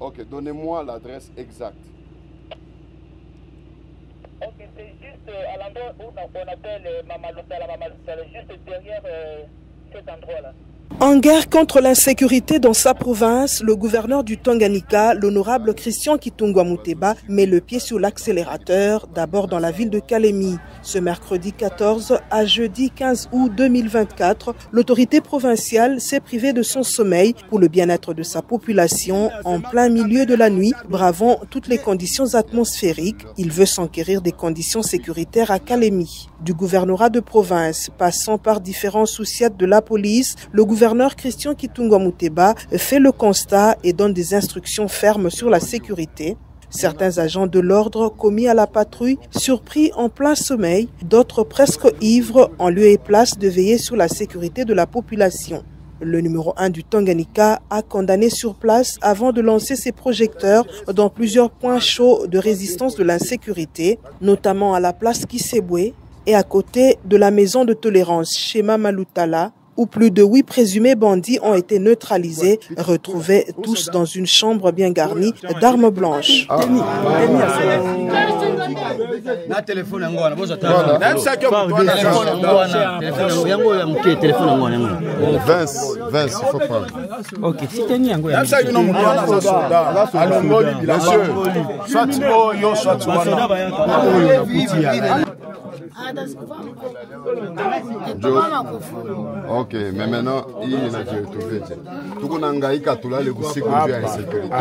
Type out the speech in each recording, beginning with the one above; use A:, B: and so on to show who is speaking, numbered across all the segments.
A: Ok, donnez-moi l'adresse exacte.
B: Ok, c'est juste à l'endroit où on appelle Mamalutala, juste derrière cet endroit-là.
C: En guerre contre l'insécurité dans sa province, le gouverneur du Tanganyika, l'honorable Christian Kitungwa Muteba, met le pied sur l'accélérateur, d'abord dans la ville de Kalemi. Ce mercredi 14 à jeudi 15 août 2024, l'autorité provinciale s'est privée de son sommeil pour le bien-être de sa population en plein milieu de la nuit, bravant toutes les conditions atmosphériques. Il veut s'enquérir des conditions sécuritaires à Kalemi. Du gouvernorat de province, passant par différents sous-siètes de la police, le gouverneur Christian Kitungwa Muteba fait le constat et donne des instructions fermes sur la sécurité. Certains agents de l'ordre commis à la patrouille, surpris en plein sommeil, d'autres presque ivres, en lieu et place de veiller sur la sécurité de la population. Le numéro 1 du Tanganyika a condamné sur place avant de lancer ses projecteurs dans plusieurs points chauds de résistance de l'insécurité, notamment à la place Kisebwe et à côté de la maison de tolérance chez Mamalutala, où plus de 8 présumés bandits ont été neutralisés, retrouvés tous dans une chambre bien garnie d'armes blanches.
A: Vince, il faut prendre.
D: Ok, si tu es
A: ok, mais maintenant, il y a trouvé. Tout le monde a dit que le boussico est en sécurité.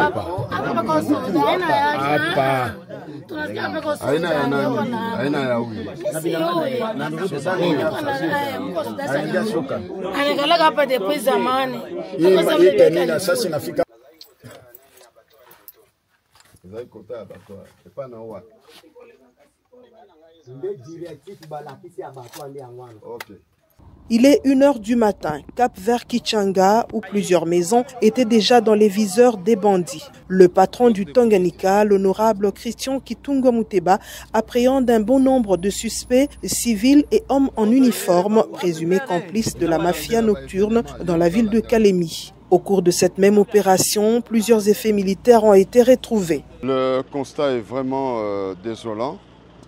C: Il est 1h du matin, cap vers Kichanga, où plusieurs maisons étaient déjà dans les viseurs des bandits. Le patron du Tanganyika, l'honorable Christian Kitungwa Muteba, appréhende un bon nombre de suspects civils et hommes en uniforme, présumés complices de la mafia nocturne dans la ville de Kalemi. Au cours de cette même opération, plusieurs effets militaires ont été retrouvés.
A: Le constat est vraiment désolant.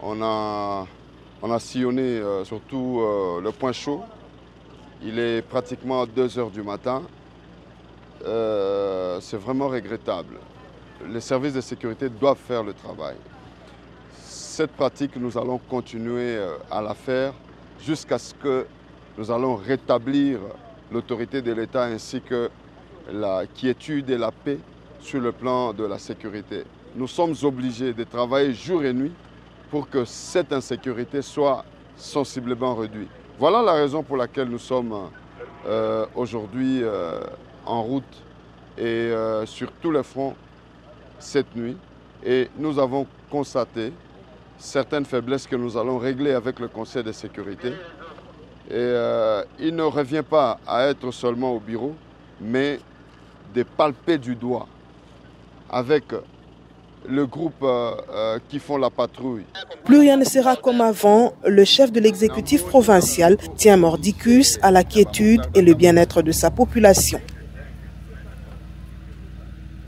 A: On a sillonné surtout le point chaud. Il est pratiquement 2 h du matin. C'est vraiment regrettable. Les services de sécurité doivent faire le travail. Cette pratique, nous allons continuer à la faire jusqu'à ce que nous allons rétablir l'autorité de l'État ainsi que la quiétude et la paix sur le plan de la sécurité. Nous sommes obligés de travailler jour et nuit pour que cette insécurité soit sensiblement réduite. Voilà la raison pour laquelle nous sommes aujourd'hui en route et sur tous les fronts cette nuit. Et nous avons constaté certaines faiblesses que nous allons régler avec le Conseil de sécurité. Et il ne revient pas à être seulement au bureau, mais de palper du doigt avec le groupe qui font la patrouille.
C: Plus rien ne sera comme avant. Le chef de l'exécutif provincial tient mordicus à la quiétude et le bien-être de sa population.